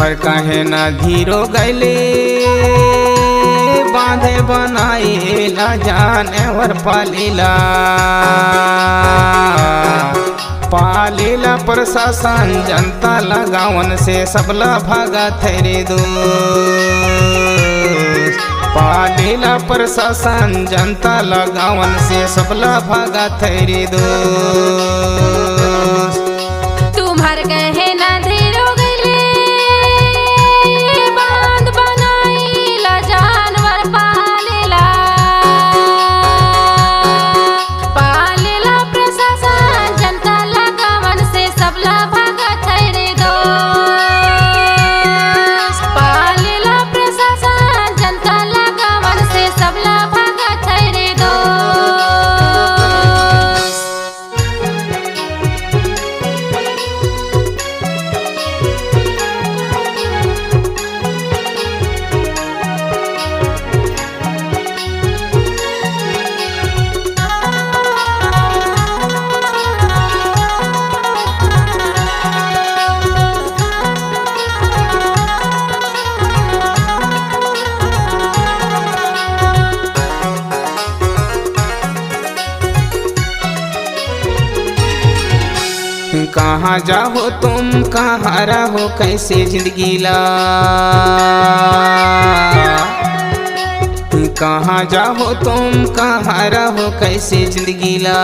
तुम्हार काहे ना धीरो गैले बांधे बनाए ला जानवर पालीला प्रशासन जनता लगावन से सबला भागा थेरे दो पालीला प्रशासन जनता लगावन से सबला भागा थेरे दो तुम्हार कहे ना धीरो गैले बांध बनाई ला जानवर पालेला प्रशासन जनता लगावन से सबला भागा थेरे दो पालेला प्रशासन जनता लगावन से सबला भागा थेरे दो। कहाँ जाओ तुम कहाँ रहो कैसे जिंदगी ला कहाँ जाओ तुम कहाँ रहो कैसे जिंदगी ला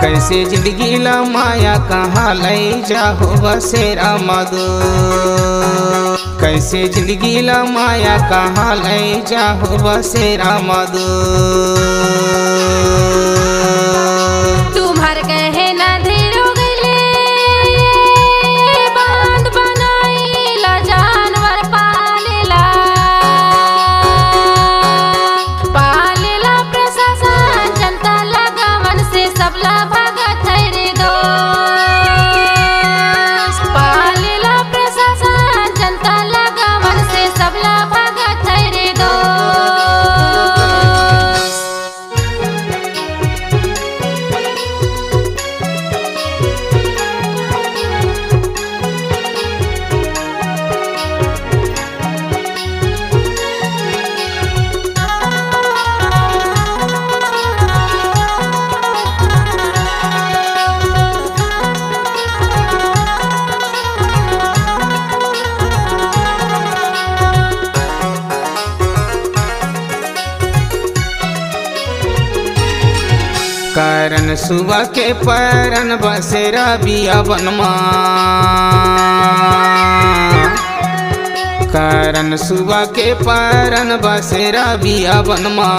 कैसे जिंदगी ला माया कहाँ ले जाओ बसेरा मधु कैसे जिंदगी ला माया कहाँ ले जाओ बसेरा मधु तुम्हार कहे ना धीरो गैले बांध बनाई ला जानवर पालेला प्रशासन जनता लगावन से सबला भागा थेरे दो पालेला प्रशासन जनता लगावन से सबला भागा थेरे दो। कारण सुबह के परन बसेरा बिया बनमा कारण सुबह के परन बसेरा बिया बनमा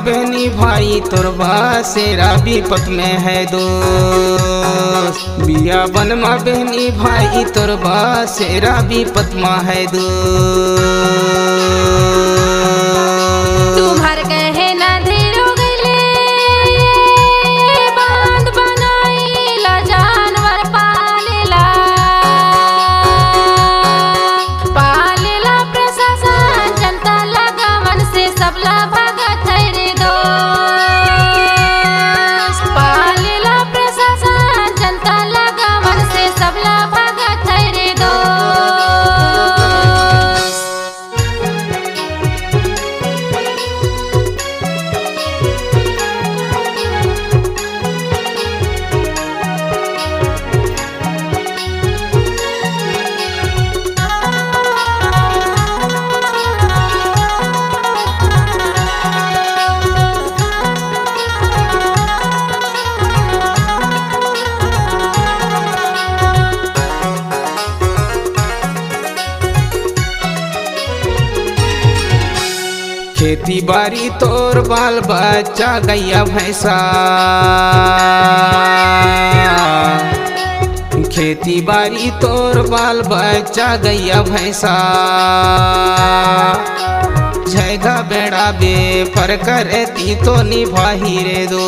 बहनी भाई तोर बसेरा विपत में है दोस्त बिया बनमा बहनी भाई तोर बसेरा विपत में है दोस्त तुम्हार कहे ना धीरो गैले बांध बनाई ला जानवर पालेला प्रशासन जनता लगावन से सबला भागा थेरे दो पालेला प्रशासन जनता लगावन से सबला भागा थेरे दो। खेती बाड़ी तोर बाल बच्चा गैया भैंसा खेती बाड़ी तोर बाल बच्चा गैया भैंसा जगह बेड़ा बे पर करती तो निभाही रे दो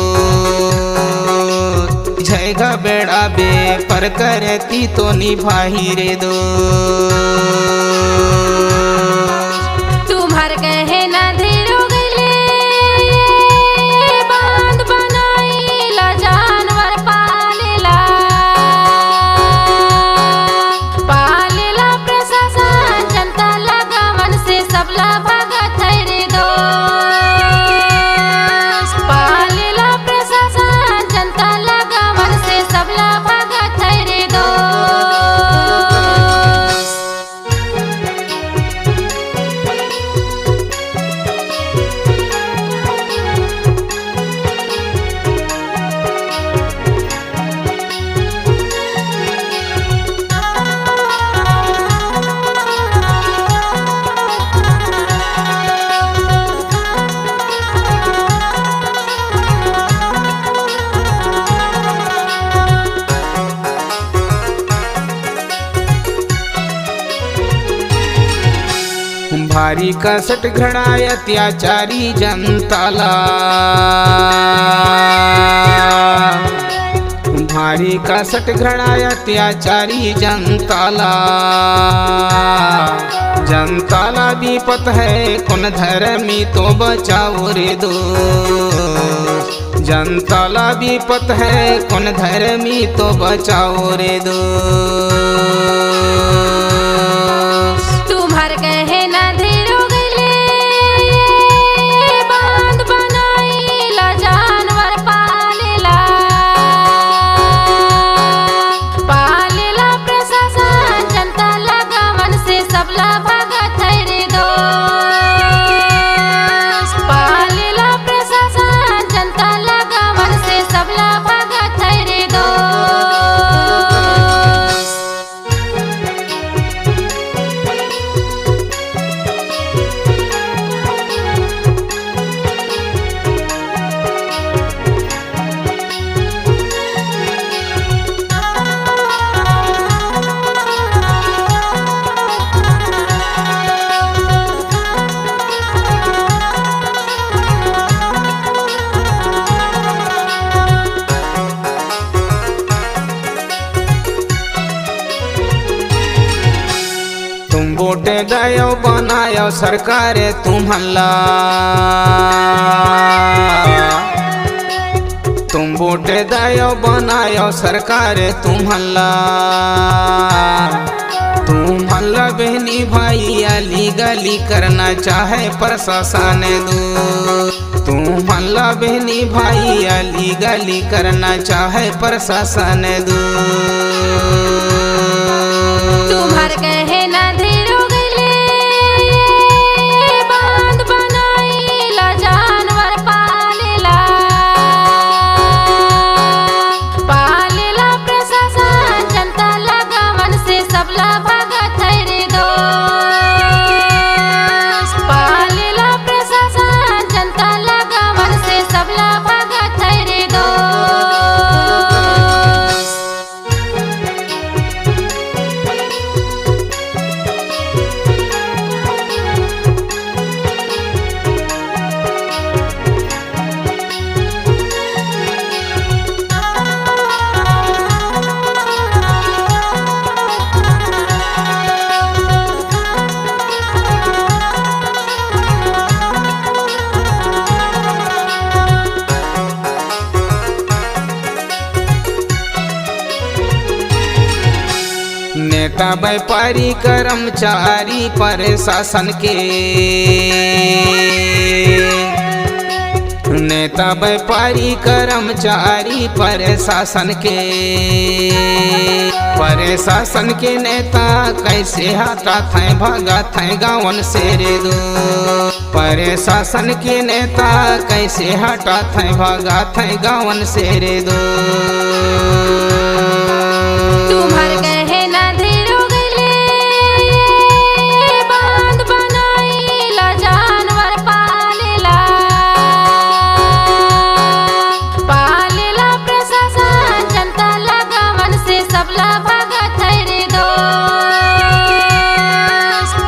जगह बेड़ा बे पर करती तो निभाही रे दो तुम्हार कहे ना धीरो गैले बांध बनाई ला जानवर पालेला भारी कसट घडाय अत्याचारी जनताला, भारी कसट घडाय अत्याचारी जनताला, जनताला विपत है कौन धर्मी तो बचाओ रे दोस्त, जनताला विपत है कौन धर्मी तो बचाओ रे दोस्त। तुम्हार कहे ना धीरो गले बांध बनाईला जानवर पालेला, पालेला प्रशासन जनता लगावन से सबला भागत है रे दोस्त, पालेला प्रशासन जनता लगावन से सबला भागत है रे दोस्त। तुम वोटे गयो बनायो सरकार तुम्हला, तुम वोटे गयो बनायो सरकार तुम्हला, तुम्हला बहनी भाई अली गली करना चाहे प्रशासन दो, तुम्हला बहनी भाई अली गली करना चाहे प्रशासन दो। तुम्हार कहे ना धीरो गले बांध बनाईला जानवर पालेला, पालेला प्रशासन जनता लगावन से सबला भागत है रे दोस्त, पालेला प्रशासन जनता लगावन से सबला भागत है रे दोस्त। नेता व्यापारी कर्मचारी प्रशासन के, नेता व्यापारी कर्मचारी प्रशासन के, प्रशासन के नेता कैसे हटा थे भगा थे गाँवन से रे दो, प्रशासन के नेता कैसे हटा थे भगा थे गाँवन से रे दो। तुम्हार कहे ना धीरो गले बांध बनाईला जानवर पालेला, पालेला प्रशासन जनता लगावन से सबला भागत है रे दोस्त,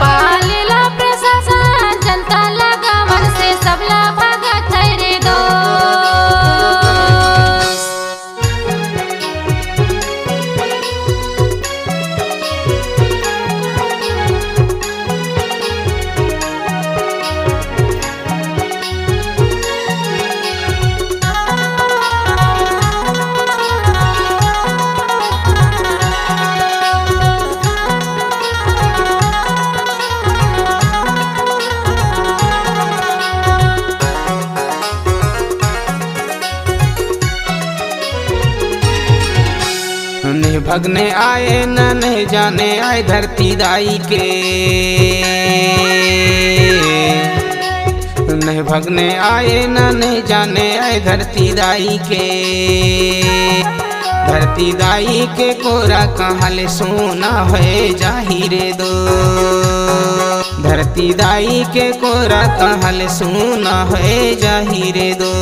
पालेला प्रशासन जनता लगावन से सबला भागत है रे दोस्त। नहीं भगने आए न नहीं जाने आए धरती दाई के, नहीं भगने आए न नहीं जाने आए धरती दाई के, धरती दाई के कोरा कहाँ ले सोना है जाहिरे दो, धरती दाई के कोरा कहाँ ले सोना है जाहिरे दो।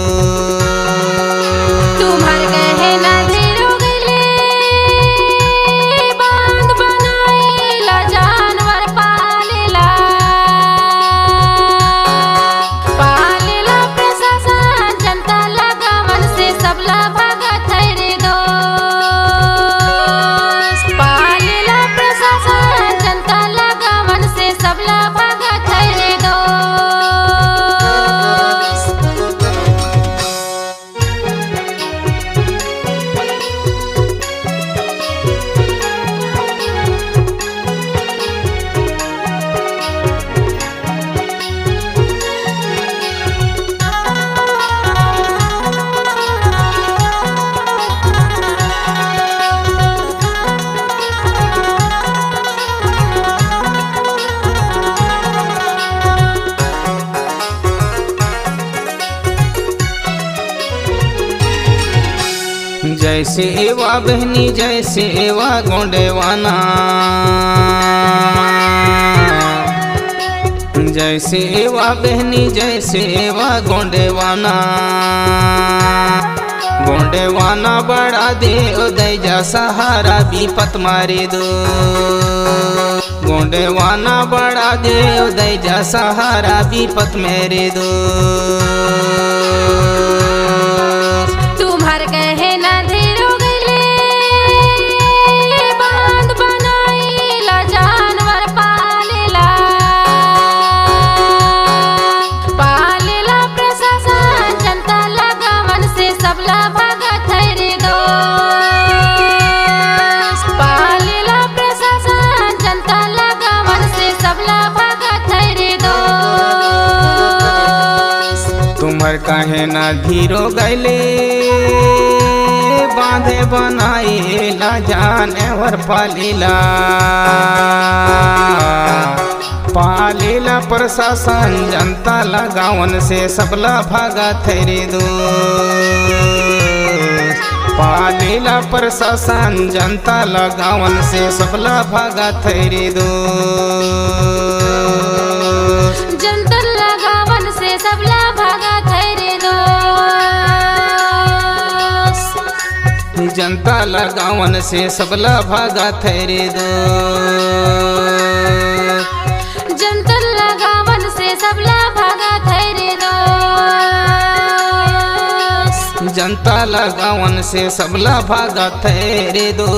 तुम्हार कहे ना धीरो गले बांध बनाईला जानवर पालेला, जैसे एवा बहनी जैसे एवा गोंडेवाना, जैसे एवा बहनी जैसे एवा गोंडेवाना। गोंडेवाना बड़ा दे उदय जा सहारा विपत मारे दो। गोंडेवाना बड़ा दे उदय जा सहारा विपत मेरे दो। तुम्हार कहे ना धीरो गले बांध बनाईला जानवर पालेला, पालेला प्रशासन जनता लगावन से सबला भागत है रे दोस्त। पालेला प्रशासन जनता लगावन से सबला भागत है रे दोस्त। तुम्हार काहे ना धीरो गैले बांधे बनाईला जानवर पालीला, पालीला प्रशासन जनता लगावन से सबला भागा थे दो। पालीला प्रशासन जनता लगावन से सबला भागा थे दो। जनता लगावन से सबला भागा थे रे दोस्त। जनता लगावन से सबला भागा थे दो। जनता लगावन से सबला भागा थे रे दोस्त। जनता लगावन से सबला भागा थे दो।